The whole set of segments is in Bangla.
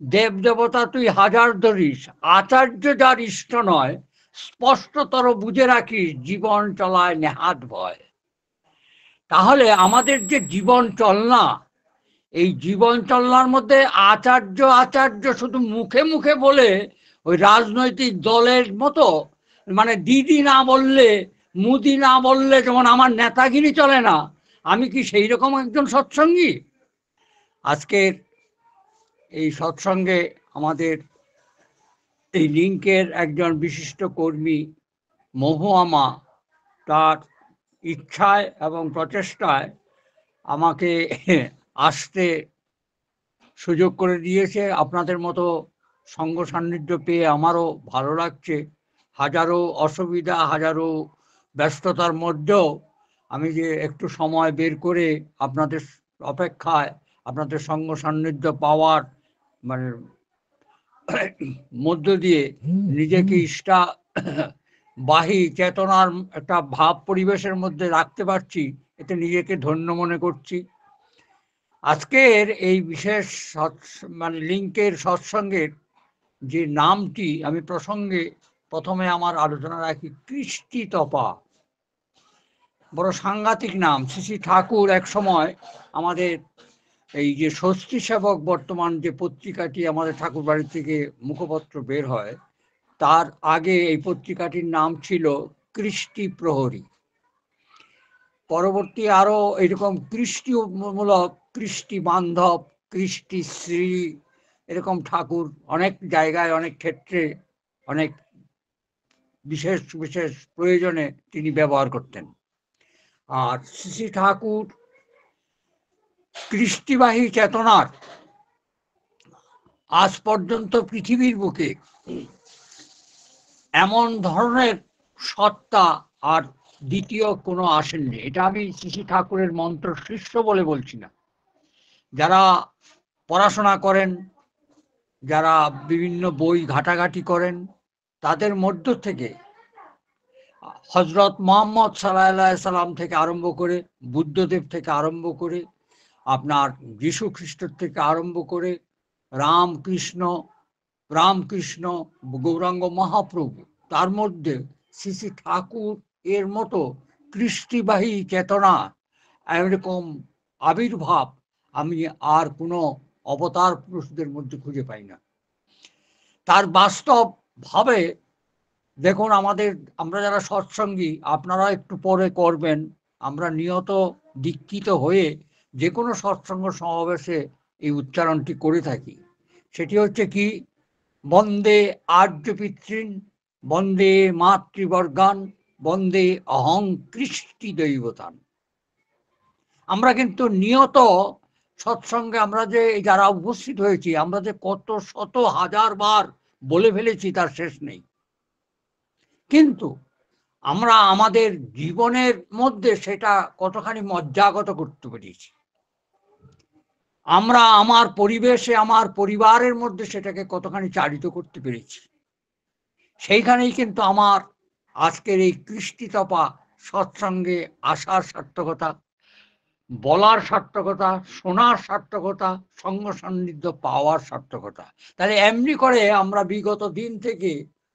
দেব দেবতা তুই হাজার ধরিস, আচার্য যার ইষ্ট নয়, স্পষ্টতর বুঝে রাখিস জীবন চলায় নেহাত ভয়। তাহলে আমাদের যে জীবন চলনা, এই জীবন চলনার মধ্যে আচার্য আচার্য শুধু মুখে মুখে বলে ওই রাজনৈতিক দলের মতো, মানে দিদি না বললে, মুদি না বললে যেমন আমার নেতাগিরি চলে না, আমি কি সেই রকম একজন সৎসঙ্গী? আজকের এই সৎসঙ্গে আমাদের এই লিঙ্কের একজন বিশিষ্ট কর্মী মহুয়ামা তার ইচ্ছায় এবং প্রচেষ্টায় আমাকে আসতে সুযোগ করে দিয়েছে। আপনাদের মতো সঙ্গ সান্নিধ্য পেয়ে আমারও ভালো লাগছে। হাজারো অসুবিধা, হাজারো ব্যস্ততার মধ্যেও আমি যে একটু সময় বের করে আপনাদের অপেক্ষায়, আপনাদের সঙ্গ সান্নিধ্য পাওয়ার মানে মধ্য দিয়ে নিজেকে বাহী চেতনার একটা ভাব পরিবেশের মধ্যে রাখতে পারছি, এতে নিজেকে ধন্য মনে করছি। আজকের এই বিশেষ মানে লিঙ্কের সৎসঙ্গের যে নামটি আমি প্রথমে আমার আলোচনা রাখি, কৃষ্টি তপা। বড় সাংঘাতিক নাম। শ্রী শ্রী ঠাকুর এক সময় আমাদের এই যে ষষ্ঠী সেবক বর্তমান যে পত্রিকাটি আমাদের ঠাকুর বাড়ি থেকে মুখপত্র বের হয়, তার আগে এই পত্রিকাটির নাম ছিল কৃষ্টি প্রহরী। পরবর্তী আরো এরকম কৃষ্টিমূলক, কৃষ্টি বান্ধব, কৃষ্টি শ্রী, এরকম ঠাকুর অনেক জায়গায়, অনেক ক্ষেত্রে, অনেক বিশেষ বিশেষ প্রয়োজনে তিনি ব্যবহার করতেন। আর শ্রী ঠাকুর কৃষ্টিবাহী চেতনার আজ পর্যন্ত পৃথিবীর বুকে এমন ধরনের সত্তা আর দ্বিতীয় কোনো আসেননি। এটা আমি শ্রী ঠাকুরের মন্ত্র শিষ্য বলে বলছি না। যারা পড়াশোনা করেন, যারা বিভিন্ন বই ঘাটাঘাটি করেন, তাদের মধ্য থেকে হজরত মোহাম্মদ সাল্লাল্লাহু আলাইহি সাল্লাম থেকে আরম্ভ করে, বুদ্ধদেব থেকে আরম্ভ করে, আপনার যীশু খ্রিস্ট থেকে আরম্ভ করে, রামকৃষ্ণ রামকৃষ্ণ গৌরাঙ্গ মহাপ্রভু, তার মধ্যে শ্রী শ্রী ঠাকুর এর মতো কৃষ্টিবাহী চেতনা, এরকম আবির্ভাব আমি আর কোনো অবতার পুরুষদের মধ্যে খুঁজে পাই না। তার বাস্তবভাবে দেখুন, আমরা যারা সৎসঙ্গী, আপনারা একটু পরে করবেন, আমরা নিয়ত দীক্ষিত হয়ে যে কোনো সৎসঙ্গ সমাবেশে এই উচ্চারণটি করে থাকি। সেটি হচ্ছে কি, বন্দে আর্য পিতৃন, বন্দে মাতৃবর্গান, বন্দে অহং কৃষ্টি দৈবতান। আমরা কিন্তু নিয়ত সৎসঙ্গে আমরা যে যারা উপস্থিত হয়েছি, আমরা যে কত শত হাজার বার বলে ফেলেছি তার শেষ নেই। কিন্তু আমরা আমাদের জীবনের মধ্যে সেটা কতখানি মজ্জাগত করতে পেরেছি, আমরা আমার পরিবেশে, আমার পরিবারের মধ্যে সেটাকে কতখানি চালিত করতে পেরেছি, সেইখানেই কিন্তু আমার আজকের এই কৃষ্টিতপা সৎসঙ্গে আসার সার্থকতা, বলার সার্থকতা, শোনার সার্থকতা, সঙ্গ সান্নিধ্য পাওয়ার সার্থকতা। তাহলে এমনি করে আমরা বিগত দিন থেকে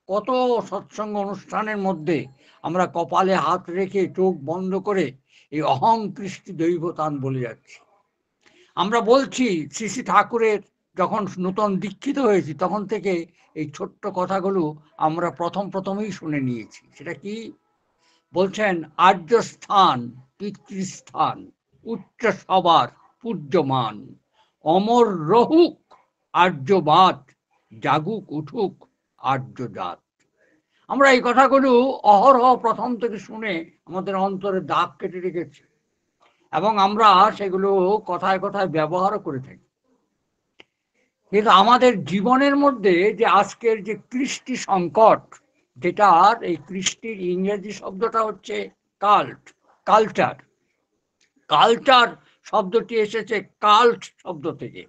কত সৎসঙ্গ অনুষ্ঠানের মধ্যে আমরা কপালে হাত রেখে চোখ বন্ধ করে এই অহং কৃষ্টি দৈবতান বলে যাচ্ছি। আমরা বলছি শ্রী শ্রী ঠাকুরের যখন নতুন দীক্ষিত হয়েছি তখন থেকে এই ছোট্ট কথাগুলো আমরা প্রথমেই শুনে নিয়েছি। সেটা কি বলছেন? আর্য স্থান পিতৃস্থান, উচ্চ সবার পূজ্যমান, অমর রহুক আর্যবাদ, জাগুক উঠুক আর্যজাত। আমরা এই কথাগুলো অহরহ প্রথম থেকে শুনে আমাদের অন্তরে দাগ কেটে রেখেছি এবং আমরা সেগুলো কথায় কথায় ব্যবহারও করে থাকি। কিন্তু আমাদের জীবনের মধ্যে যে আজকের যে কৃষ্টি সংকট, যেটার এই কৃষ্টির ইংরেজি শব্দটা হচ্ছে কালচার। কালচার শব্দটি এসেছে কাল্ট শব্দ থেকে।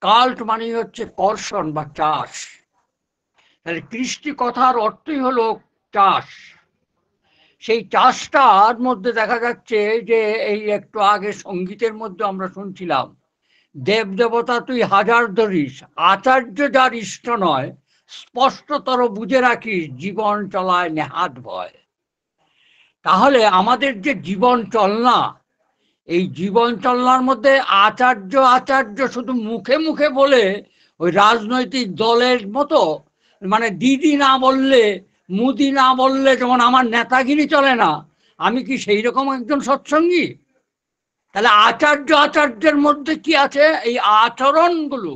কাল্ট মানে হচ্ছে কর্ষণ বা চাষ। তাহলে কৃষ্টি কথার অর্থই হলো চাষ। সেই চাষটার মধ্যে দেখা যাচ্ছে যে এই একটু আগে সঙ্গীতের মধ্যে আমরা শুনছিলাম দেব দেবতা তুই হাজার ধরিস, আচার্য যার ইষ্ট নয়, স্পষ্টতর বুঝে রাখিস জীবন চলায় নেহাত ভয়। তাহলে আমাদের যে জীবন চলনা, এই জীবন চলনার মধ্যে আচার্য আচার্য শুধু মুখে মুখে বলে ওই রাজনৈতিক দলের মতো, মানে দিদি না বললে মুদি না বললে যেমন আমার নেতাগিরি চলে না, আমি কি সেই রকম একজন সৎসঙ্গী? তাহলে আচার্য আচার্যের মধ্যে কি আছে? এই আচরণগুলো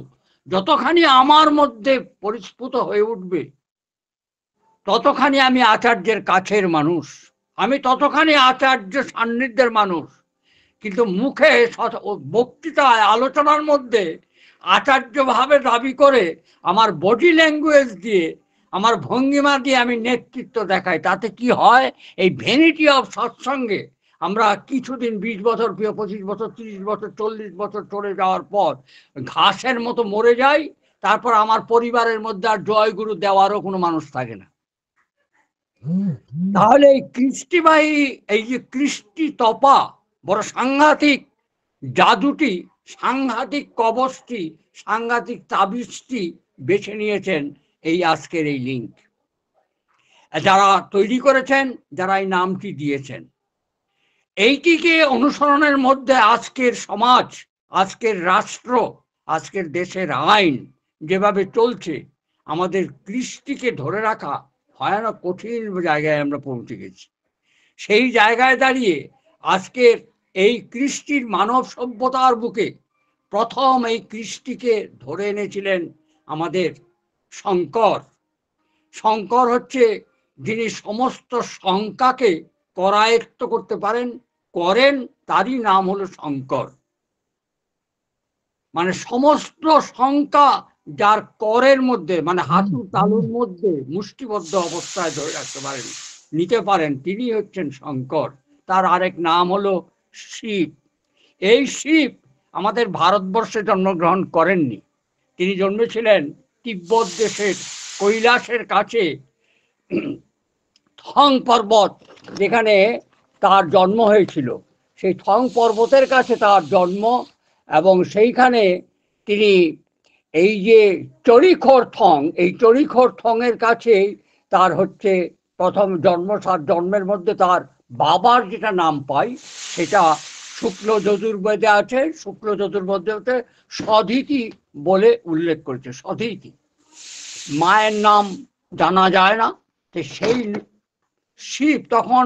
যতখানি আমার মধ্যে পরিস্ফুট হয়ে উঠবে, ততখানি আমি আচার্যের কাছের মানুষ, আমি ততখানি আচার্য সান্নিধ্যের মানুষ। কিন্তু মুখে বক্তৃতায় আলোচনার মধ্যে আচার্য ভাবে দাবি করে আমার বডি ল্যাঙ্গুয়েজ দিয়ে, আমার ভঙ্গিমা দিয়ে আমি নেতৃত্ব দেখাই, তাতে কি হয়? এই ভ্যানিটি অফ সৎসঙ্গে আমরা কিছুদিন 20 বছর 25 বছর 30 বছর 40 বছর চলে যাওয়ার পর ঘাসের মতো মরে যাই। তারপর আমার পরিবারের মধ্যে আর জয়গুরু দেওয়ারও কোনো মানুষ থাকে না। তাহলে এই কৃষ্টিবাহী, এই যে কৃষ্টি তপা বড় সাংঘাতিক জাদুটি, সাংঘাতিক কবচটি, সাংঘাতিক তাবিজটি বেছে নিয়েছেন এই আজকের এই লিঙ্ক, যারা তৈরি করেছেন, যারা এই নামটি দিয়েছেন। এইটিকে অনুসরণের মধ্যে আজকের সমাজ, আজকের রাষ্ট্র, আজকের দেশের আইন যেভাবে চলছে, আমাদের কৃষ্টিকে ধরে রাখা ভয়ানক কঠিন জায়গায় আমরা পৌঁছে গেছি। সেই জায়গায় দাঁড়িয়ে আজকের এই কৃষ্টির মানব সভ্যতার বুকে প্রথম এই কৃষ্টিকে ধরে এনেছিলেন আমাদের শঙ্কর। শঙ্কর হচ্ছে যিনি সমস্ত শঙ্কাকে করায়ত্ত করতে পারেন, করেন, তারই নাম হলো শঙ্কর। মানে সমস্ত শঙ্কা যার করের মধ্যে, মানে হাঁটু তালুর মধ্যে মুষ্টিবদ্ধ অবস্থায় ধরে রাখতে পারেন, নিতে পারেন, তিনি হচ্ছেন শঙ্কর। তার আরেক নাম হলো শিব। এই শিব আমাদের ভারতবর্ষে জন্মগ্রহণ করেননি, তিনি জন্মেছিলেন তিব্বত দেশের কৈলাসের কাছে থং পর্বত, যেখানে তার জন্ম হয়েছিল, সেই থং পর্বতের কাছে তার জন্ম। এবং সেইখানে তিনি এই যে চরিখোর থং, এই চরিখোর থংয়ের কাছে তার হচ্ছে প্রথম জন্ম। তার জন্মের মধ্যে তার বাবার যেটা নাম পাই সেটা শুক্ল যজুর্বেদে আছে, শুক্ল যজুর্বেদে সধীতি বলে উল্লেখ করেছে, সধীতি। মায়ের নাম জানা যায় না। তো সেই শিব তখন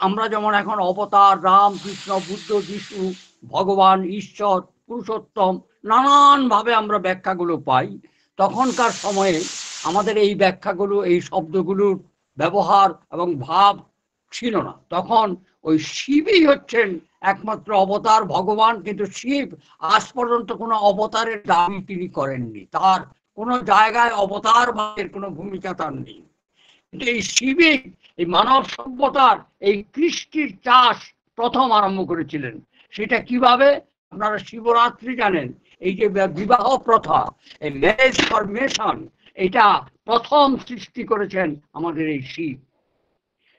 আমরা যেমন এখন অবতার, রাম, কৃষ্ণ, বুদ্ধ, যিশু, ভগবান, ঈশ্বর, পুরুষোত্তম, নানানভাবে আমরা ব্যাখ্যাগুলো পাই, তখনকার সময়ে আমাদের এই ব্যাখ্যাগুলো, এই শব্দগুলোর ব্যবহার এবং ভাব ছিল না। তখন ওই শিবই হচ্ছেন একমাত্র অবতার ভগবান। কিন্তু শিব আজ পর্যন্ত কোনো অবতারের দাবি তিনি করেননি, তার কোনো জায়গায় অবতার ভাবের কোনো ভূমিকা তার নেই। কিন্তু এই শিবই এই মানব সভ্যতার এই কৃষ্টির চাষ প্রথম আরম্ভ করেছিলেন। সেটা কিভাবে? আপনারা শিবরাত্রি জানেন, এই যে বিবাহ প্রথা, এই ম্যারেজ ফরমেশন, এটা প্রথম সৃষ্টি করেছেন আমাদের এই শিব।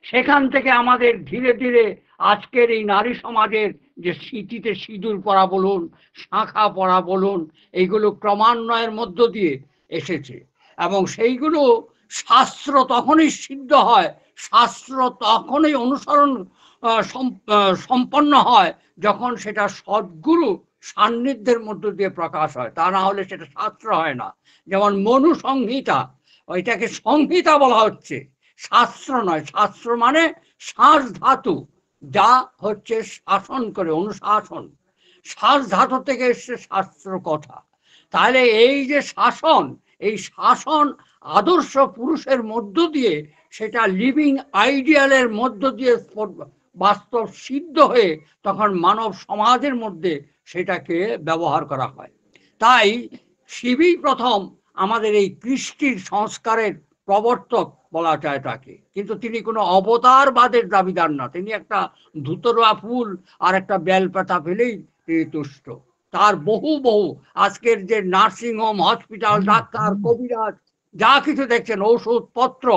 সেখান থেকে আমাদের ধীরে ধীরে আজকের এই নারী সমাজের যে স্মৃতিতে সিঁদুর পরা বলুন, শাঁখা পরা বলুন, এইগুলো ক্রমান্বয়ের মধ্য দিয়ে এসেছে। এবং সেইগুলো শাস্ত্র তখনই সিদ্ধ হয়, শাস্ত্র তখনই অনুসরণ সম্পন্ন হয় যখন সেটা সদ্গুরু সান্নিধ্যের মধ্য দিয়ে প্রকাশ হয়, তা না হলে সেটা শাস্ত্র হয় না। যেমন মনু সংহিতা, ওইটাকে সংহিতা বলা হচ্ছে, শাস্ত্র নয়। শাস্ত্র মানে শ্বাস ধাতু, যা হচ্ছে শাসন করে, অনুশাসন। শ্বাস ধাতু থেকে এসছে শাস্ত্র কথা। তাহলে এই যে শাসন, এই শাসন আদর্শ পুরুষের মধ্য দিয়ে, সেটা লিভিং আইডিয়ালের মধ্য দিয়ে বাস্তব সিদ্ধ হয়ে তখন মানব সমাজের মধ্যে সেটাকে ব্যবহার করা হয়। তাই শিবই প্রথম আমাদের এই কৃষ্টির সংস্কারের প্রবর্তক বলা যায় তাকে। কিন্তু তিনি কোনো অবতারবাদের দাবিদার না, তিনি একটা ধুতরা ফুল আর একটা বেলপাতা পেলেই তিনি তুষ্ট। তার বহু বহু আজকের যে নার্সিংহোম, হসপিটাল, ডাক্তার, কবিরাজ যা কিছু দেখছেন, ওষুধপত্র,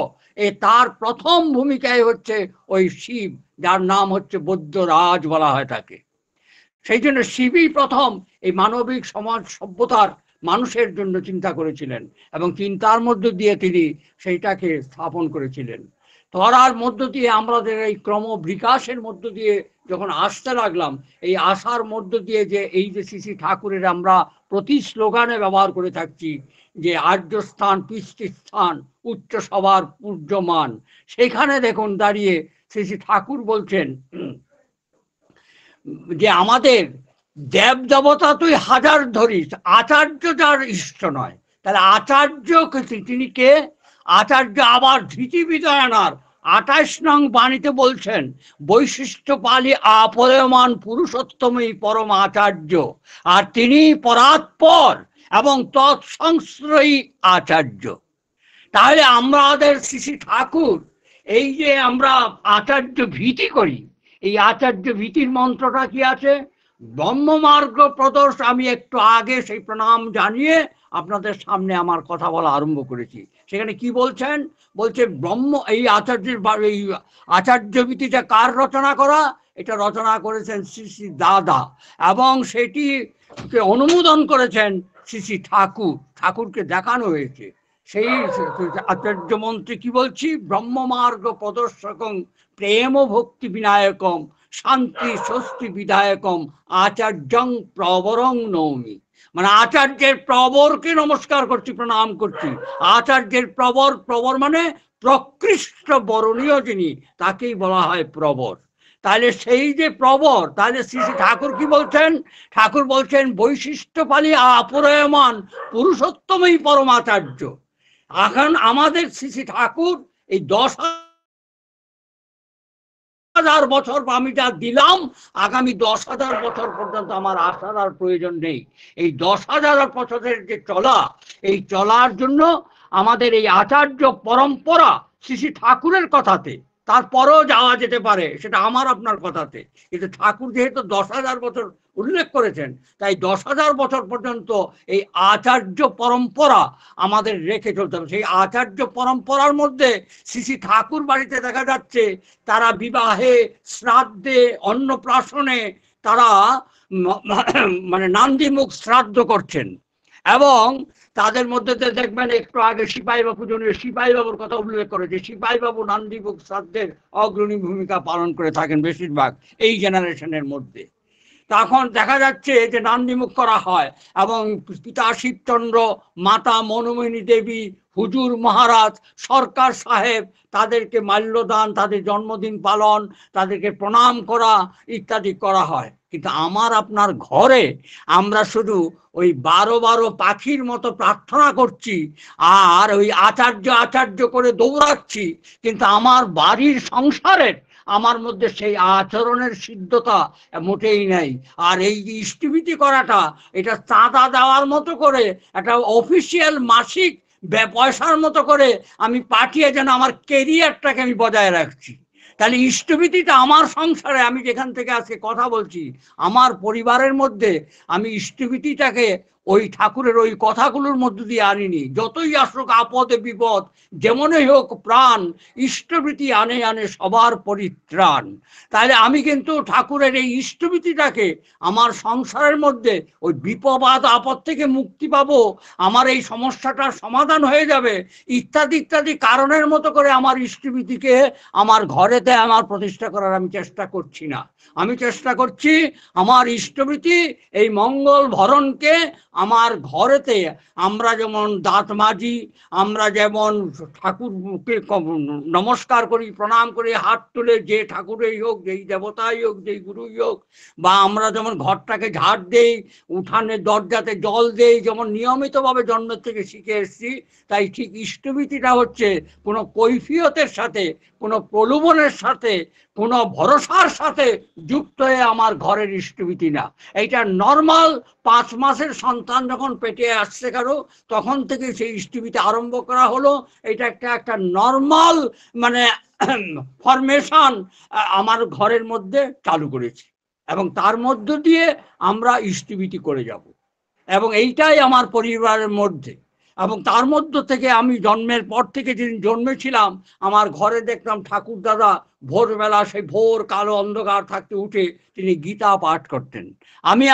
তার প্রথম ভূমিকায় হচ্ছে ওই শিব, যার নাম হচ্ছে বৈদ্যরাজ বলা হয় তাকে। সেই জন্য শিবই প্রথম এই মানবিক সমাজ সভ্যতার মানুষের জন্য চিন্তা করেছিলেন এবং চিন্তার মধ্য দিয়ে তিনি সেইটাকে স্থাপন করেছিলেন। ধরার মধ্য দিয়ে আমাদের এই ক্রম বিকাশের মধ্য দিয়ে যখন আসতে লাগলাম, এই আসার মধ্য দিয়ে যে এই যে শ্রী শ্রী ঠাকুরের আমরা প্রতি স্লোগানে ব্যবহার করে থাকছি যে আর্য স্থান পিতৃস্থান উচ্চ সবার পূজ্যমান, সেখানে দেখুন দাঁড়িয়ে শ্রী শ্রী ঠাকুর বলছেন যে আমাদের দেব দেবতা তুই হাজার ধরিস, আচার্য যার ইষ্ট নয়। তাহলে আচার্য তিনি কে? আচার্য আবার ধৃতি বিদয়নার ২৮ নং বাণীতে বলছেন বৈশিষ্ট্য পালি আপয়মান পুরুষোত্তমই পরম আচার্য, আর তিনি পরাৎপর এবং তৎসংশ্রয়ী আচার্য। তাহলে আমাদের শ্রী শ্রী ঠাকুর এই যে আমরা আচার্য ভীতি করি, এই আচার্য ভীতির মন্ত্রটা কি আছে? ব্রহ্মমার্গ প্রদর্শ। আমি একটু আগে সেই প্রণাম জানিয়ে আপনাদের সামনে আমার কথা বলা আরম্ভ করেছি। সেখানে কি বলছেন? বলছে এই আচার্যের এই আচার্য ভীতিটা কার রচনা করা? এটা রচনা করেছেন শ্রী শ্রী দাদা এবং সেটিকে অনুমোদন করেছেন শ্রী শ্রী ঠাকুর। ঠাকুরকে দেখানো হয়েছে। সেই আচার্য মন্ত্রে কি বলছি? ব্রহ্মমার্গ প্রদর্শকং প্রেম ভক্তি বিনায়কম শান্তি স্বস্তি বিধায়কম আচার্যং প্রবরং নৌমি। মানে আচার্যের প্রবরকে নমস্কার করছি, প্রণাম করছি। আচার্যের প্রবর মানে প্রকৃষ্ট বরণীয় যিনি, তাকেই বলা হয় প্রবর। তাহলে সেই যে প্রবর, তাহলে শ্রী শ্রী ঠাকুর কি বলছেন? ঠাকুর বলছেন বৈশিষ্ট্য পালি অপরয়মান পুরুষোত্তমই পরমাচার্য। এখন আমাদের শ্রী শ্রী ঠাকুর এই 10,000 বছর আমি যা দিলাম, আগামী 10,000 বছর পর্যন্ত আমার আসার আর প্রয়োজন নেই। এই 10,000 বছরের যে চলা, এই চলার জন্য আমাদের এই আচার্য পরম্পরা শ্রী শ্রী ঠাকুরের কথাতে, তারপরেও যাওয়া যেতে পারে সেটা আমার আপনার কথাতে, কিন্তু ঠাকুর যেহেতু 10,000 বছর উল্লেখ করেছেন, তাই 10,000 বছর পর্যন্ত এই আচার্য পরম্পরা আমাদের রেখে চলতে হবে। সেই আচার্য পরম্পরার মধ্যে শ্রী শ্রী ঠাকুর বাড়িতে দেখা যাচ্ছে তারা বিবাহে, শ্রাদ্ধে, অন্নপ্রাশনে তারা মানে নান্দিমুখ শ্রাদ্ধ করছেন এবং তাদের মধ্যে দেখবেন একটু আগে সিপাহীবাবু জনের সিপাহীবাবুর কথা উল্লেখ করেছে। সিপাহীবাবু নান্দিমুখ শ্রাদ্ধের অগ্রণী ভূমিকা পালন করে থাকেন বেশিরভাগ এই জেনারেশনের মধ্যে। তখন দেখা যাচ্ছে যে নান্দিমুখ করা হয় এবং পিতা শিবচন্দ্র, মাতা মনোমণি দেবী, হুজুর মহারাজ, সরকার সাহেব, তাদেরকে মাল্যদান, তাদের জন্মদিন পালন, তাদেরকে প্রণাম করা ইত্যাদি করা হয়। কিন্তু আমার আপনার ঘরে আমরা শুধু ওই 12 পাখির মতো প্রার্থনা করছি আর ওই আচার্য আচার্য করে দৌড়াচ্ছি, কিন্তু আমার বাড়ির সংসারের আমার মধ্যে সেই আচরণের সিদ্ধতা মোটেই নেই। আর এই যে ইষ্টভীতি করাটা, এটা চাঁদা দেওয়ার মতো করে, একটা অফিসিয়াল মাসিক পয়সার মতো করে আমি পাঠিয়ে যেন আমার কেরিয়ারটাকে আমি বজায় রাখছি। তাহলে ইষ্টভীতিটা আমার সংসারে, আমি যেখান থেকে আজকে কথা বলছি, আমার পরিবারের মধ্যে আমি ইষ্টভীতিটাকে ওই ঠাকুরের ওই কথাগুলোর মধ্য দিয়ে আনিনি। যতই আসুক আপদে বিপদ, যেমনই হোক প্রাণ, ইষ্টভীতি আনে আনে সবার পরিত্রাণ। তাহলে আমি কিন্তু ঠাকুরের এই ইষ্টভীতিটাকে আমার সংসারের মধ্যে ওই বিপদ আপদ থেকে মুক্তি পাবো, আমার এই সমস্যাটার সমাধান হয়ে যাবে ইত্যাদি ইত্যাদি কারণের মতো করে আমার ইষ্টভীতিকে আমার ঘরেতে আমার প্রতিষ্ঠা করার আমি চেষ্টা করছি না। আমি চেষ্টা করছি আমার ইষ্টভীতি এই মঙ্গল ভরণকে আমার ঘরেতে, আমরা যেমন দাঁত মাজি, আমরা যেমন ঠাকুরকে নমস্কার করি, প্রণাম করি, হাত তুলে, যে ঠাকুরেই হোক, যেই দেবতাই হোক, যেই গুরুই হোক, বা আমরা যেমন ঘরটাকে ঝাড় দেই, উঠানের দরজাতে জল দেই, যেমন নিয়মিতভাবে জন্মের থেকে শিখে এসছি, তাই ঠিক ইষ্টভীতিটা হচ্ছে কোনো কৈফিয়তের সাথে, কোনো প্রলোভনের সাথে, কোনো ভরসার সাথে যুক্ত হয়ে আমার ঘরের ইষ্টভীতি না। এইটা নর্মাল 5 মাসের সন্তান যখন পেটে আসছে কারো, তখন থেকে সেই ইষ্টভীতি আরম্ভ করা হলো। এটা একটা নর্মাল মানে ফরমেশন আমার ঘরের মধ্যে চালু করেছি এবং তার মধ্য দিয়ে আমরা ইষ্টভীতি করে যাব। এবং এইটাই আমার পরিবারের মধ্যে এবং তার মধ্য থেকে আমি জন্মের পর থেকে যেদিন জন্মেছিলাম আমার ঘরে দেখলাম ঠাকুর দাদা ভোরবেলা সেই ভোর কালো অন্ধকার থাকতে উঠে তিনি গীতা পাঠ করতেন। আমি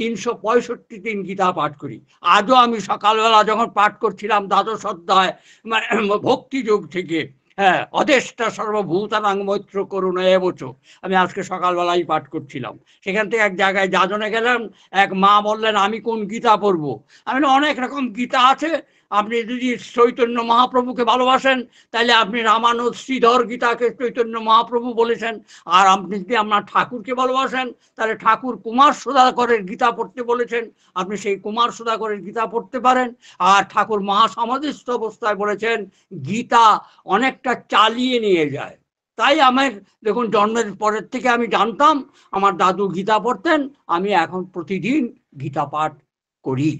365 দিন গীতা পাঠ করি। আজও আমি সকালবেলা যখন পাঠ করছিলাম দ্বাদশ অধ্যায় মানে ভক্তিযোগ থেকে, হ্যাঁ, অদেষ্টা সর্বভূতানাং মৈত্র করুণা এবচ, আমি আজকে সকালবেলাই পাঠ করছিলাম। সেখান থেকে এক জায়গায় যাজনে গেলাম, এক মা বললেন আমি কোন গীতা পড়বো। আমি অনেক রকম গীতা আছে, আপনি যদি চৈতন্য মহাপ্রভুকে ভালোবাসেন তাহলে আপনি রামানুজ শ্রীধর গীতাকে চৈতন্য মহাপ্রভু বলেছেন, আর আপনি যদি আপনার ঠাকুরকে ভালোবাসেন তাহলে ঠাকুর কুমার সুধাকরের গীতা পড়তে বলেছেন, আপনি সেই কুমার সুধাকরের গীতা পড়তে পারেন। আর ঠাকুর মহাসমাধিস্থ অবস্থায় বলেছেন গীতা অনেকটা চালিয়ে নিয়ে যায়। তাই আমার দেখুন জন্মের পরের থেকে আমি জানতাম, আমার দাদু গীতা পড়তেন, আমি এখন প্রতিদিন গীতা পাঠ করি।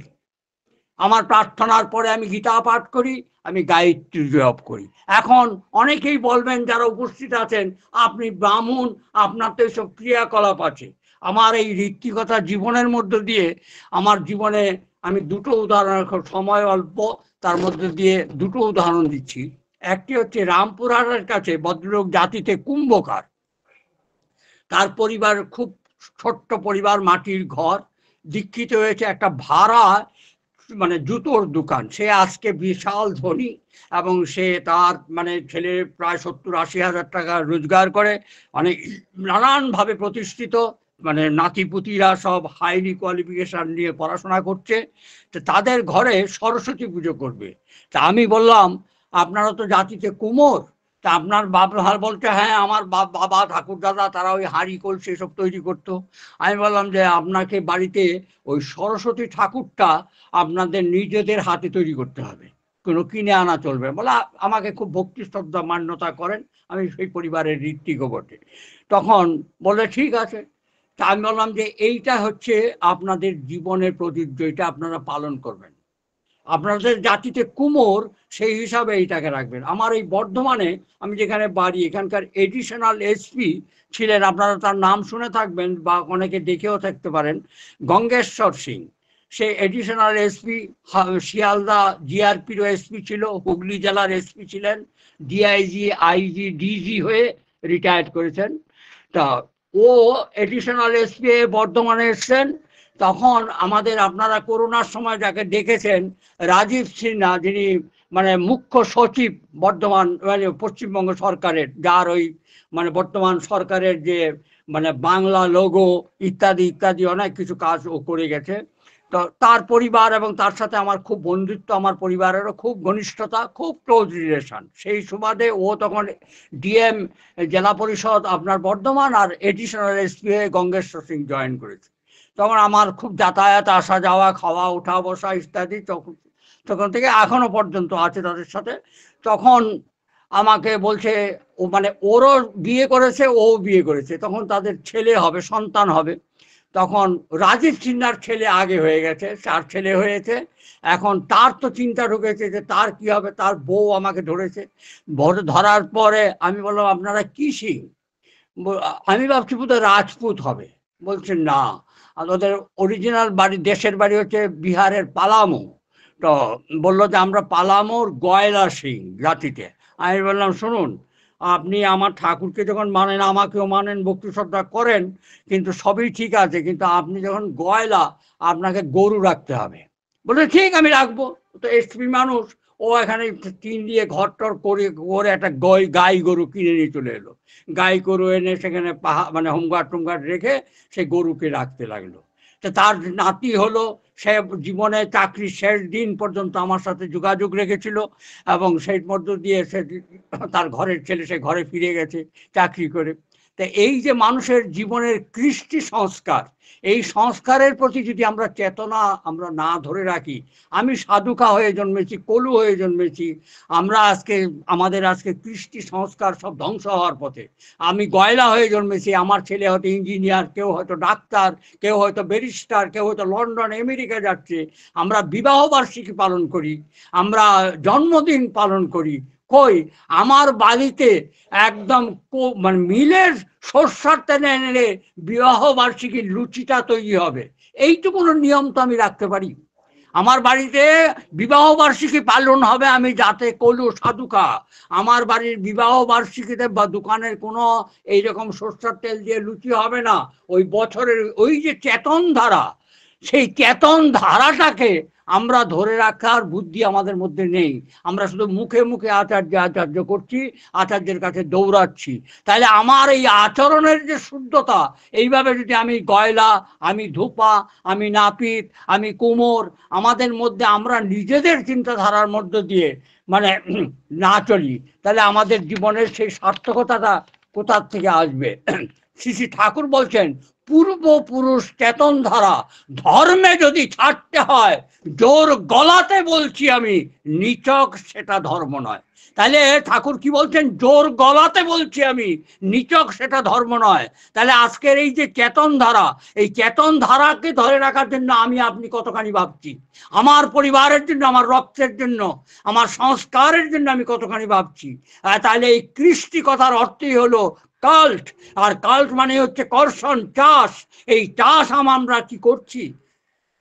আমার প্রার্থনার পরে আমি গীতা পাঠ করি, আমি গায়ত্রী জপ করি। এখন অনেকেই বলবেন যারা উপস্থিত আছেন, আপনি ব্রাহ্মণ, আপনার তো এইসব ক্রিয়াকলাপ আছে। আমার এই ঋত্বিকতা জীবনের মধ্য দিয়ে আমার জীবনে আমি দুটো উদাহরণ, সময় অল্প, তার মধ্যে দিয়ে দুটো উদাহরণ দিচ্ছি। একটি হচ্ছে রামপুরহাটের কাছে ভদ্রলোক জাতিতে কুম্ভকার, তার পরিবার খুব ছোট্ট পরিবার, মাটির ঘর, দীক্ষিত হয়েছে একটা ভাড়া মানে জুতোর দোকান। সে আজকে বিশাল ধনী এবং সে তার মানে ছেলে প্রায় 70-80 হাজার টাকা রোজগার করে, অনেক নানানভাবে প্রতিষ্ঠিত, মানে নাতিপুতিরা সব হাইলি কোয়ালিফিকেশন নিয়ে পড়াশোনা করছে। তো তাদের ঘরে সরস্বতী পুজো করবে। তা আমি বললাম আপনারা তো জাতিতে কুমোর, তা আপনার বাবা বলছে হ্যাঁ আমার বাবা ঠাকুর দাদা তারা ওই হাঁড়ি কলসি এসব তৈরি করতো। আমি বললাম যে আপনাকে বাড়িতে ওই সরস্বতী ঠাকুরটা আপনাদের নিজেদের হাতে তৈরি করতে হবে, কোনো কিনে আনা চলবে। বলে আমাকে খুব ভক্তি শ্রদ্ধা মান্যতা করেন, আমি সেই পরিবারের ঋত্বিকও বটে। তখন বলে ঠিক আছে। তা আমি বললাম যে এইটা হচ্ছে আপনাদের জীবনের প্রযোজ্য, এটা আপনারা পালন করবেন। আপনাদের জাতিতে কুমোর সেই হিসাবে এইটাকে রাখবেন। আমার এই বর্ধমানে আমি যেখানে বাড়ি, এখানকার এডিশনাল এসপি ছিলেন, আপনারা তার নাম শুনে থাকবেন বা অনেকে দেখেও থাকতে পারেন, গঙ্গেশ্বর সিং। সে এডিশনাল এসপি, শিয়ালদা জিআরপিরও এসপি ছিল, হুগলি জেলার এসপি ছিলেন, ডিআইজি আইজি ডিজি হয়ে রিটায়ার্ড করেছেন। তা ও এডিশনাল এসপি বর্ধমানে এসছেন। তখন আমাদের আপনারা করোনার সময় যাকে দেখেছেন রাজীব সিনহা, যিনি মানে মুখ্য সচিব বর্তমান মানে পশ্চিমবঙ্গ সরকারের, যার ওই মানে বর্তমান সরকারের যে মানে বাংলা লোগো ইত্যাদি ইত্যাদি অনেক কিছু কাজ ও করে গেছে। তো তার পরিবার এবং তার সাথে আমার খুব বন্ধুত্ব, আমার পরিবারেরও খুব ঘনিষ্ঠতা, খুব ক্লোজ রিলেশন। সেই সুবাদে ও তখন ডিএম জেলা পরিষদ আপনার বর্ধমান আর এডিশনাল এসপি হয়ে গঙ্গেশ্বর সিং জয়েন করেছে। তখন আমার খুব যাতায়াত, আসা যাওয়া, খাওয়া ওঠা বসা ইত্যাদি তখন থেকে এখনো পর্যন্ত আছে তাদের সাথে। তখন আমাকে বলছে ও মানে ওরও বিয়ে করেছে, ও বিয়ে করেছে, তখন তাদের ছেলে হবে, সন্তান হবে। তখন রাজীব সিনহার ছেলে আগে হয়ে গেছে, 4 ছেলে হয়েছে। এখন তার তো চিন্তা ঢুকেছে যে তার কি হবে। তার বউ আমাকে ধরেছে, ধরার পরে আমি বললাম আপনারা কি সিং? আমি ভাবছি বোধহয় রাজপুত হবে। বলছে না, আর ওদের অরিজিনাল বাড়ি, দেশের বাড়ি হচ্ছে বিহারের পালামু। তো বললো যে আমরা পালামুর গয়লা সিং জাতিতে। আমি বললাম শুনুন, আপনি আমার ঠাকুরকে যখন মানেন, আমাকেও মানেন, ভক্তি শ্রদ্ধা করেন, কিন্তু সবই ঠিক আছে, কিন্তু আপনি যখন গয়লা, আপনাকে গরু রাখতে হবে। বলে ঠিক আমি রাখবো। তো এসপি মানুষ, ও এখানে টিন দিয়ে ঘর টর করে একটা গাই গরু কিনে নিয়ে চলে এলো। গাই গরু এনে সেখানে মানে হোমগার্ড টোমগার্ড রেখে সেই গরুকে রাখতে লাগলো। তো তার নাতি হলো, সে জীবনে চাকরির শেষ দিন পর্যন্ত আমার সাথে যোগাযোগ রেখেছিল এবং সেই মধ্য দিয়ে সে তার ঘরের ছেলে সে ঘরে ফিরে গেছে চাকরি করে। তা এই যে মানুষের জীবনের কৃষ্টি সংস্কার, এই সংস্কারের প্রতি যদি আমরা চেতনা আমরা না ধরে রাখি, আমি সাধুকা হয়ে জন্মেছি, কলু হয়ে জন্মেছি, আমরা আমাদের আজকে কৃষ্টি সংস্কার সব ধ্বংস হওয়ার পথে। আমি গয়লা হয়ে জন্মেছি, আমার ছেলে হয়তো ইঞ্জিনিয়ার, কেউ হয়তো ডাক্তার, কেউ হয়তো ব্যারিস্টার, কেউ হয়তো লন্ডন আমেরিকা যাচ্ছে। আমরা বিবাহ বার্ষিকী পালন করি, আমরা জন্মদিন পালন করি। কই আমার বাড়িতে একদম মানে মিলের সর্ষার তেলে এনে বিবাহ বার্ষিকীর লুচিটা তৈরি হবে, এইটুকুনো নিয়ম তো আমি রাখতে পারি। আমার বাড়িতে বিবাহ বার্ষিকী পালন হবে, আমি যাতে কলু সাধুকা, আমার বাড়ির বিবাহ বার্ষিকীতে বা দোকানের কোনো এইরকম সরষের তেল দিয়ে লুচি হবে না। ওই বছরের ওই যে চেতন ধারা, সেই চেতন ধারাটাকে আমরা ধরে রাখার বুদ্ধি আমাদের মধ্যে নেই। আমরা শুধু মুখে মুখে আচার্য আচার্য করছি, আচার্যের কাছে দৌড়াচ্ছি। তাহলে আমার এই আচরণের যে শুদ্ধতা, এইভাবে যদি আমি গয়লা, আমি ধূপা, আমি নাপিত, আমি কুমোর, আমাদের মধ্যে আমরা নিজেদের চিন্তাধারার মধ্য দিয়ে মানে না চলি, তাহলে আমাদের জীবনের সেই সার্থকতাটা কোথার থেকে আসবে? শ্রী শ্রী ঠাকুর বলছেন, পূর্বপুরুষ চেতন ধারা ধর্মে যদি ছাড়তে হয়, জোর গলাতে বলছি আমি, নিচক সেটা ধর্ম নয়। তাহলে ঠাকুর কি বলছেন? জোর গলাতে বলছি আমি, নিচক সেটা ধর্ম নয়। তাহলে আজকের এই যে চেতন ধারা, এই চেতন ধারাকে ধরে রাখার জন্য আমি আপনি কতখানি ভাবছি, আমার পরিবারের জন্য, আমার রক্তের জন্য, আমার সংস্কারের জন্য আমি কতখানি ভাবছি। তাহলে এই কৃষ্টি কথার অর্থই হলো কাল্ট। আর কাল্ট মানে হচ্ছে কর্ষণ, চাষ। এই চাষ আমরা কি করছি?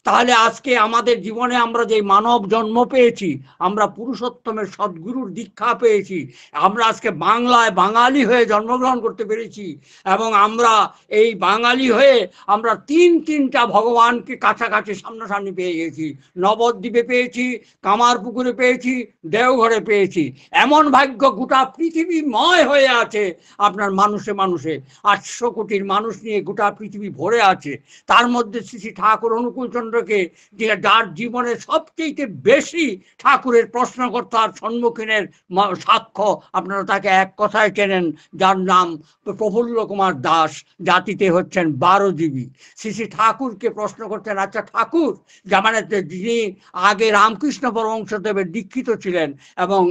তাহলে আজকে আমাদের জীবনে আমরা যে মানব জন্ম পেয়েছি, আমরা পুরুষোত্তমের সদ্গুরুর দীক্ষা পেয়েছি, আমরা আজকে বাংলায় বাঙালি হয়ে জন্মগ্রহণ করতে পেরেছি, এবং আমরা এই বাঙালি হয়ে আমরা তিনটা ভগবানকে কাছাকাছি সামনাসামনি পেয়ে গেছি। নবদ্বীপে পেয়েছি, কামারপুকুরে পেয়েছি, দেওঘরে পেয়েছি। এমন ভাগ্য গোটা পৃথিবীময় হয়ে আছে আপনার মানুষে মানুষে। 800 কোটির মানুষ নিয়ে গোটা পৃথিবী ভরে আছে। তার মধ্যে শ্রী শ্রী ঠাকুর অনুকূলচন্দ্রকে, যার জীবনে সবচেয়ে বেশি ঠাকুরের প্রশ্নকর্তার সম্মুখীনের সাক্ষ্য, আপনারা তাকে এক কথায় চেনেন, যার নাম প্রফুল্ল কুমার দাস, জাতিতে হচ্ছেন 12 জীবী। শ্রী শ্রী ঠাকুরকে প্রশ্ন করতেন, আচ্ছা ঠাকুর, মানে যিনি আগে রামকৃষ্ণ পরমহংসদেবের দীক্ষিত ছিলেন, এবং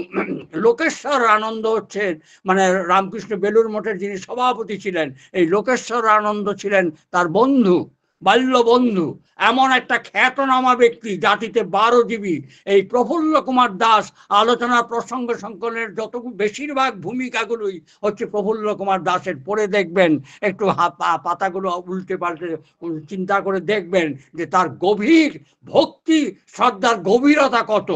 লোকেশ্বর আনন্দ হচ্ছেন মানে রামকৃষ্ণ বেলুড় মঠের যিনি সভাপতি ছিলেন, এই লোকেশ্বর আনন্দ ছিলেন তার বন্ধু, বাল্য বন্ধু, এমন একটা খ্যাতনামা ব্যক্তি, জাতিতে 12 জীবী। এই প্রফুল্ল কুমার দাস আলোচনা প্রসঙ্গ সংকলনের যত বেশিরভাগ ভূমিকাগুলোই হচ্ছে প্রফুল্ল কুমার দাসের। পড়ে দেখবেন, একটু পাতাগুলো উল্টে পাল্টে চিন্তা করে দেখবেন যে তার গভীর ভক্তি শ্রদ্ধার গভীরতা কত।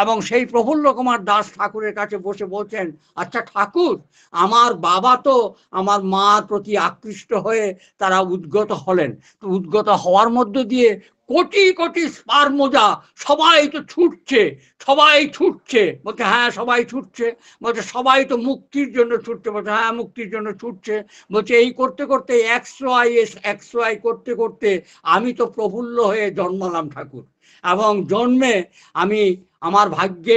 এবং সেই প্রফুল্ল কুমার দাস ঠাকুরের কাছে বসে বলছেন, আচ্ছা ঠাকুর, আমার বাবা তো আমার মার প্রতি আকৃষ্ট হয়ে তারা উদ্গত হলেন, উদ্গত হওয়ার মধ্য দিয়ে কোটি কোটি স্পার্মোজা সবাই তো ছুটছে, সবাই ছুটছে। বলছে হ্যাঁ সবাই ছুটছে। বলছে সবাই তো মুক্তির জন্য ছুটছে। বলছে হ্যাঁ মুক্তির জন্য ছুটছে। বলছে এই করতে করতে 100 করতে করতে আমি তো প্রফুল্ল হয়ে জন্মালাম ঠাকুর, এবং জন্মে আমি আমার ভাগ্যে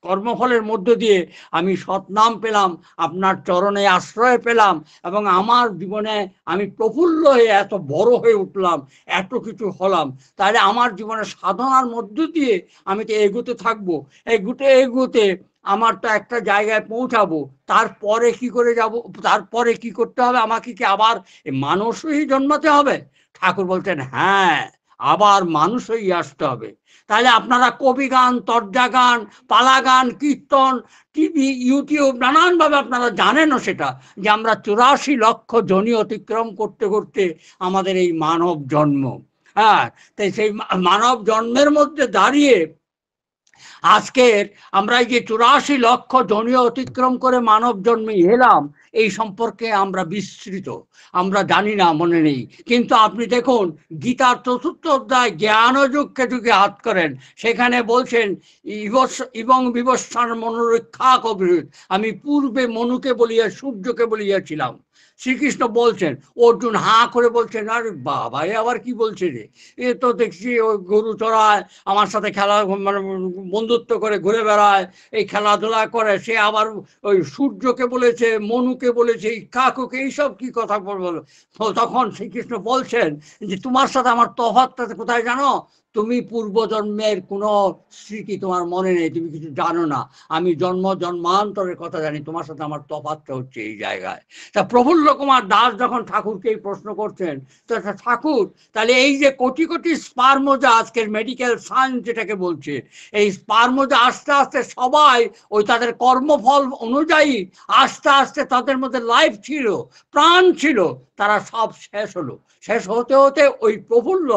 কর্মফলের মধ্য দিয়ে আমি সৎনাম পেলাম, আপনার চরণে আশ্রয় পেলাম, এবং আমার জীবনে আমি প্রফুল্ল হয়ে এত বড় হয়ে উঠলাম, এত কিছু হলাম। তাহলে আমার জীবনে সাধনার মধ্য দিয়ে আমি তো এগোতে থাকবো, এগোতে এগোতে আমার তো একটা জায়গায় পৌঁছাবো। তারপরে কি করে যাব? তারপরে কি করতে হবে? আমাকে কি আবার মানুষই জন্মাতে হবে? ঠাকুর বলছেন হ্যাঁ, আবার মানুষ হয়ে আসতে হবে। তাহলে আপনারা কবি গান, তর্জা গান, পালা গান, কীর্তন, টিভি, ইউটিউব নানানভাবে আপনারা জানেনও সেটা, যে আমরা 84 লক্ষ জনি অতিক্রম করতে করতে আমাদের এই মানব জন্ম। হ্যাঁ, তাই সেই মানব জন্মের মধ্যে দাঁড়িয়ে আজকের আমরা এই যে 84 লক্ষ জনি অতিক্রম করে মানব জন্মে এলাম, এই সম্পর্কে আমরা বিস্মৃত, আমরা জানি না, মনে নেই। কিন্তু আপনি দেখুন গীতার 4র্থ অধ্যায় জ্ঞানযুগকে যুগে হাত করেন, সেখানে বলছেন এবং বিবস্বান মনোরক্ষা কবির, আমি পূর্বে মনুকে বলিয়া সূর্যকে বলিয়াছিলাম। শ্রীকৃষ্ণ বলছেন, অর্জুন হাঁ করে বলছেন, আরে বাবা এ আবার কি বলছে রে, এ তো দেখছি ওই গরু চড়ায়, আমার সাথে খেলা মানে বন্ধুত্ব করে ঘুরে বেড়ায়, এই খেলাধুলা করে, সে আবার ওই সূর্যকে বলেছে, মনুকে বলেছে, কাকুকে, এইসব কি কথা বলবো। তখন শ্রীকৃষ্ণ বলছেন যে তোমার সাথে আমার তফাৎটা কোথায় জানো? তুমি পূর্বজন্মের কোনো স্মৃতি তোমার মনে নেই, তুমি কিছু জানো না। আমি জন্মান্তরের কথা জানি, তোমার সাথে আমার তফাৎটা হচ্ছে এই জায়গায়। তা প্রফুল্ল কুমার দাস যখন ঠাকুরকে এই প্রশ্ন করছেন, তো ঠাকুর তাহলে এই যে কোটি কোটি স্পার্মোজা, আজকের মেডিকেল সায়েন্স যেটাকে বলছে, এই স্পার্মোজা আস্তে আস্তে সবাই ওই তাদের কর্মফল অনুযায়ী আস্তে আস্তে তাদের মধ্যে লাইফ ছিল, প্রাণ ছিল, তারা সব শেষ হলো। শেষ হতে হতে ওই প্রফুল্ল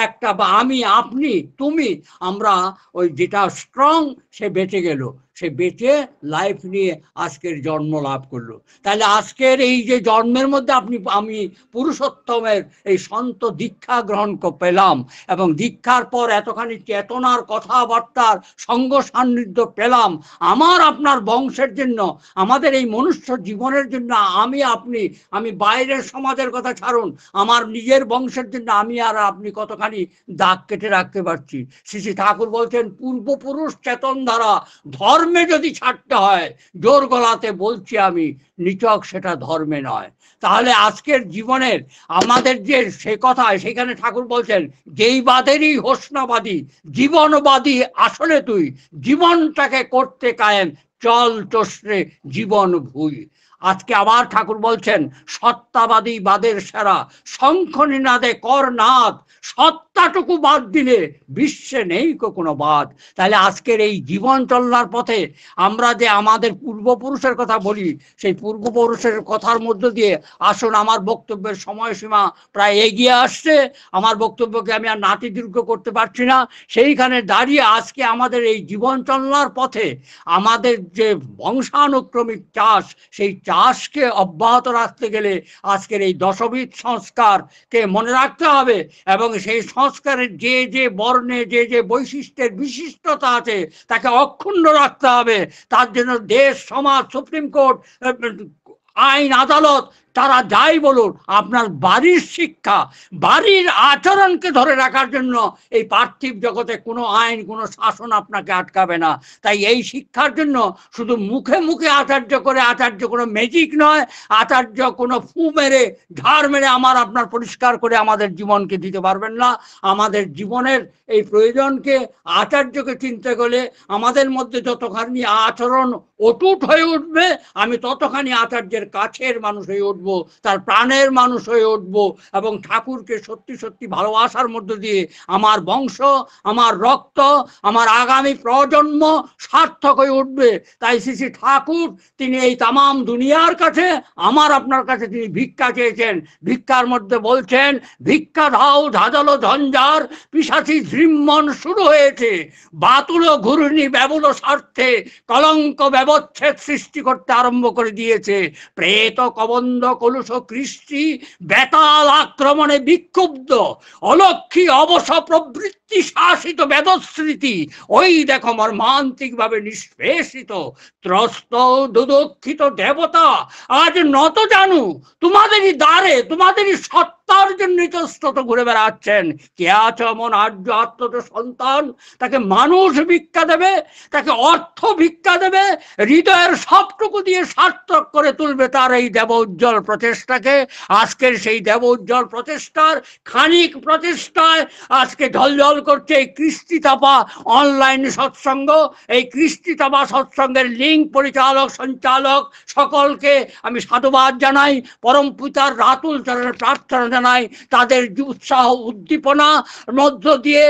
একটা বা আমি, আপনি, তুমি, আমরা ওই যেটা স্ট্রং সে বেঁচে গেল, সে বেঁচে লাইফ নিয়ে আজকের জন্ম লাভ করলো। তাহলে আজকের এই যে জন্মের মধ্যে আমি পুরুষোত্তমের এই সন্ত দীক্ষা গ্রহণ পেলাম, এবং দীক্ষার পর এতখানি চেতনার কথাবার্তার সঙ্গ সান্নিধ্য পেলাম আমার আপনার বংশের জন্য, আমাদের এই মনুষ্য জীবনের জন্য। আমি বাইরের সমাজের কথা ছাড়ুন, আমার নিজের বংশের জন্য আমি আর আপনি কতখানি দাগ কেটে রাখতে পারছি। শ্রী শ্রী ঠাকুর বলছেন, পূর্বপুরুষ চেতন ধারা ধর্মে যদি ছাড়তে হয়, জোর গলাতে বলছি আমি, নিচক সেটা ধর্মে নয়। তাহলে আজকের জীবনের আমাদের যে সে কথা, সেখানে ঠাকুর বলছেন, যেই বাদেরই হোসনাবাদী জীবনবাদী আসলে তুই, জীবনটাকে করতে কায়েম, চল চষরে জীবন ভুই। আজকে আবার ঠাকুর বলছেন, সত্তাবাদী বাদের সেরা, শঙ্খ নিনাদে কর নাদ, সত্তাটুকু বাদ দিলে বিশ্বে নেই কোনো বাদ। তাহলে আজকের এই জীবন চলার পথে আমরা যে আমাদের পূর্বপুরুষের কথা বলি, সেই পূর্বপুরুষের কথার মধ্য দিয়ে আসুন, আমার বক্তব্যের সময়সীমা প্রায় এগিয়ে আসছে, আমার বক্তব্যকে আমি আর নাতিদীর্ঘ করতে পারছি না। সেইখানে দাঁড়িয়ে আজকে আমাদের এই জীবন চলার পথে আমাদের যে বংশানুক্রমিক চাষ, সেই চাষকে অব্যাহত রাখতে গেলে আজকের এই দশবিধ সংস্কারকে মনে রাখতে হবে, এবং সেই সংস্কারের যে যে বর্ণে যে যে বৈশিষ্ট্যের বিশিষ্টতা আছে তাকে অক্ষুণ্ণ রাখতে হবে। তার জন্য দেশ, সমাজ, সুপ্রিম কোর্ট, আইন, আদালত, তারা যাই বলুন, আপনার বাড়ির শিক্ষা, বাড়ির আচরণকে ধরে রাখার জন্য এই পার্থিব জগতে কোনো আইন, কোনো শাসন আপনাকে আটকাবে না। তাই এই শিক্ষার জন্য শুধু মুখে মুখে আচার্য করে, আচার্য কোনো ম্যাজিক নয়, আচার্য কোনো ফু মেরে, ঝাড় মেরে আমার আপনার পরিষ্কার করে আমাদের জীবনকে দিতে পারবেন না। আমাদের জীবনের এই প্রয়োজনকে, আচার্যকে চিনতে গেলে আমাদের মধ্যে যতখানি আচরণ অটুট হয়ে উঠবে, আমি ততখানি আচার্যের কাছের মানুষ হয়ে উঠব, তার প্রাণের মানুষ হয়ে উঠব, এবং ঠাকুরকে সত্যি সত্যি ভালোবাসার মধ্য দিয়ে আমার বংশ, আমার রক্ত, আমার আগামী প্রজন্ম সার্থক হয়ে উঠবে। তাই শ্রী শ্রী ঠাকুর তিনি এই তামাম দুনিয়ার কাছে, আমার আপনার কাছে তিনি ভিক্ষা চেয়েছেন। ভিক্ষার মধ্যে বলছেন, ভিক্ষা দাও ঝাঁঝালো ঝঞ্ঝার, পিশাচি ঝৃম্মন শুরু হয়েছে, বাতুল ঘূর্ণি ব্যবুল স্বার্থে কলঙ্ক ব্যবচ্ছেদ সৃষ্টি করতে আরম্ভ করে দিয়েছে। প্রেত কবন্ধ কলুষ কৃষ্টি বেতাল আক্রমণে বিক্ষুব্ধ, অলক্ষী অবশ প্রবৃত্তি শাসিত বেদস্মৃতি, ওই দেখো মর্মান্তিক ভাবে নিষ্পেষিত ত্রস্ত দুদক্ষিত দেবতা আজ নত জানু তোমাদেরই দ্বারে, তোমাদেরই সত্তার জন্য ইতস্তত ঘুরে বেড়াচ্ছেন। কে আছে এমন আর্য আত্মত সন্তান, তাকে মানুষ ভিক্ষা দেবে, তাকে অর্থ ভিক্ষা দেবে, হৃদয়ের সবটুকু দিয়ে সার্থক করে তুলবে তার এই দেব উজ্জ্বল প্রচেষ্টাকে। আজকের সেই দেব উজ্জ্বল প্রচেষ্টার খানিক প্রচেষ্টায় আজকে ঝলঝল করছে এই কৃষ্টি তাপা অনলাইন সৎসঙ্গ। এই কৃষ্টি তাপা সৎসঙ্গের লিঙ্ক পরিচালক, সঞ্চালক সকলকে আমি সাধুবাদ জানাই, পরম পিতার রাতুল চরণে প্রার্থনা জানাই, তাদের উৎসাহ উদ্দীপনা মধ্য দিয়ে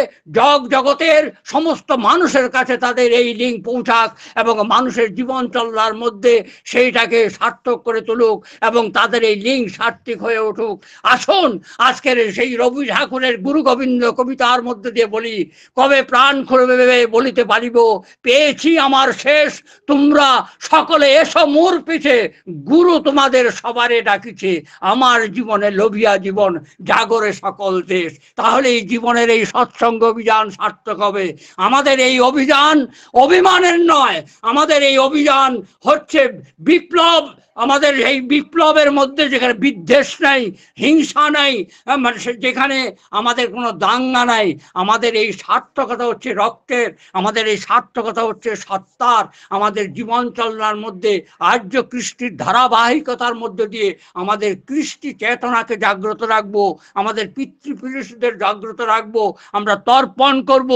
জগতের সমস্ত মানুষের কাছে তাদের এই লিঙ্ক পৌঁছাক, এবং মানুষের জীবন চলার মধ্যে সেইটাকে সার্থক করে তুলুক, এবং তাদের এই লিঙ্ক সার্থক হয়ে উঠুক। আসুন আজকের সেই রবি ঠাকুরের গুরু গোবিন্দ কবিতার মধ্যে দিয়ে বলি, কবে প্রাণ খুলবে বলিতে পারিব, পেয়েছি আমার শেষ, তোমরা সকলে এসো মোর পিছে, গুরু তোমাদের সবারে ডাকিছে, আমার জীবনে লোভিয়া জীবন জাগরে সকল দেশ। তাহলে এই জীবনের এই সৎসঙ্গ অভিযান সার্থক হবে। আমাদের এই অভিযান অভিমানের নয়, আমাদের এই অভিযান হচ্ছে বিপ্লব। আমাদের এই বিপ্লবের মধ্যে যেখানে বিদ্বেষ নাই, হিংসা নাই, যেখানে আমাদের কোনো দাঙ্গা নাই, আমাদের এই সার্থকতা হচ্ছে রক্তের, আমাদের এই সার্থকতা হচ্ছে সত্তার। আমাদের জীবন চলনার মধ্যে আর্য কৃষ্টির ধারাবাহিকতার মধ্য দিয়ে আমাদের কৃষ্টি চেতনাকে জাগ্রত রাখবো, আমাদের পিতৃপুরুষদের জাগ্রত রাখবো, আমরা তর্পণ করব।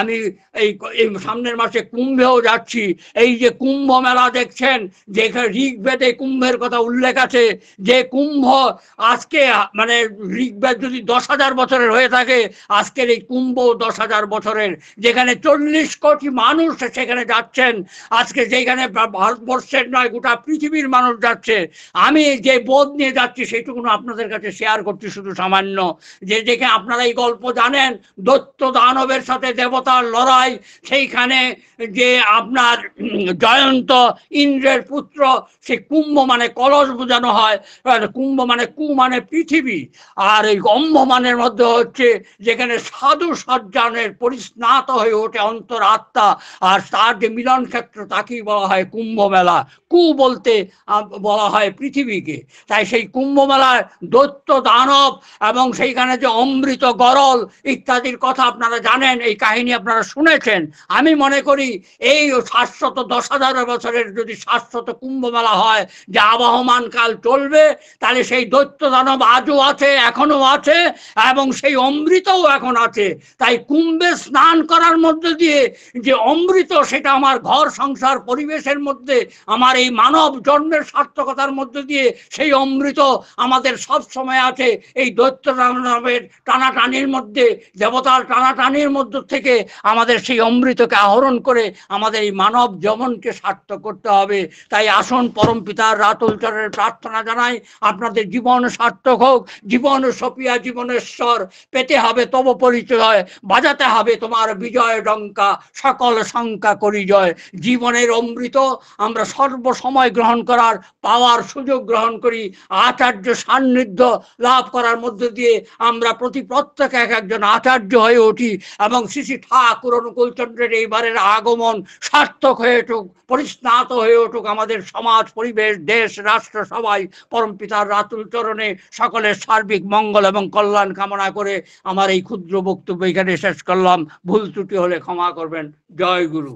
আমি এই সামনের মাসে কুম্ভেও যাচ্ছি। এই যে কুম্ভ মেলা দেখছেন, যেখানে ঋগ্বেদে কুম্ভের কথা উল্লেখ আছে, যে কুম্ভ আজকে মানে ঋগ্বেদ যদি 10,000 বছরের হয়ে থাকে, আজকের এই কুম্ভ 10,000 বছরের, যেখানে 40 কোটি মানুষ সেখানে যাচ্ছেন। আজকে যেখানে ভারতবর্ষের নয়, গোটা পৃথিবীর মানুষ যাচ্ছে। আমি যে বোধ নিয়ে যাচ্ছি সেইটুকু আপনাদের কাছে শেয়ার করছি শুধু সামান্য, যে যেখানে আপনারা এই গল্প জানেন, দৈত্য দানবের সাথে দেবতার লড়াই, সেইখানে যে আপনার জয়ন্ত ইন্দ্রের পুত্র, সে কুম্ভ মানে কলস বোঝানো হয়, কুম্ভ মানে কু মানে পৃথিবী, আর এই গম্ভ মানের মধ্যে হচ্ছে যেখানে সাধু সজ্জানের পরিস্নাত হয়ে ওঠে অন্তর আত্মা, আর তার যে মিলন ক্ষেত্র তাকেই বলা হয় কুম্ভ মেলা। কু বলতে বলা হয় পৃথিবীকে। তাই সেই কুম্ভ মেলার দৈত্য দানব এবং সেইখানে যে অমৃত গরল ইত্যাদির কথা আপনারা জানেন, এই কাহিনী আপনারা শুনেছেন। আমি মনে করি এই 710,000 বছরের যদি 700 কুম্ভ মেলা হয়, যে আবহমান কাল চলবে, তাহলে সেই দৈত্য দানব আজও আছে, এখনো আছে, এবং সেই অমৃতও এখন আছে। তাই কুম্ভে স্নান করার মধ্যে দিয়ে যে অমৃত, সেটা আমার ঘর সংসার পরিবেশের মধ্যে, আমার এই মানব জন্মের সার্থকতার মধ্যে দিয়ে সেই অমৃত আমাদের সব সময় আছে। এই দৈত্য দানবের টানাটানির মধ্যে, দেবতার টানাটানির মধ্য থেকে আমাদের সেই অমৃতকে আহরণ করে আমাদের এই মানব জীবনকে সার্থক করতে হবে। তাই আসুন পরম পিতার রাতুল চরণের প্রার্থনা জানাই, আপনাদের জীবন সার্থক হোক, জীবন সপিয়া জীবনেশ্বর, পেতে হবে তব পরিচয়, বাজাতে হবে তোমার বিজয় ডঙ্কা, সকল শঙ্কা করি জয়। জীবনের অমৃত আমরা সর্বসময় গ্রহণ করার পাওয়ার সুযোগ গ্রহণ করি। আচার্য সান্নিধ্য লাভ করার মধ্য দিয়ে আমরা প্রত্যেক এক একজন আচার্য হয়ে উঠি, এবং শ্রী শ্রী ঠাকুর অনুকূলচন্দ্রের এইবারের আগমন সার্থক হয়ে উঠুক, পরিস্নাত হয়ে উঠুক আমাদের সমাজ, পরিবেশ, দেশ, রাষ্ট্র সবাই। পরম পিতার রাতুল চরণে সকলের সার্বিক মঙ্গল এবং কল্যাণ কামনা করে আমার এই ক্ষুদ্র বক্তব্য এখানে শেষ করলাম। ভুল ত্রুটি হলে ক্ষমা করবেন। জয় গুরু।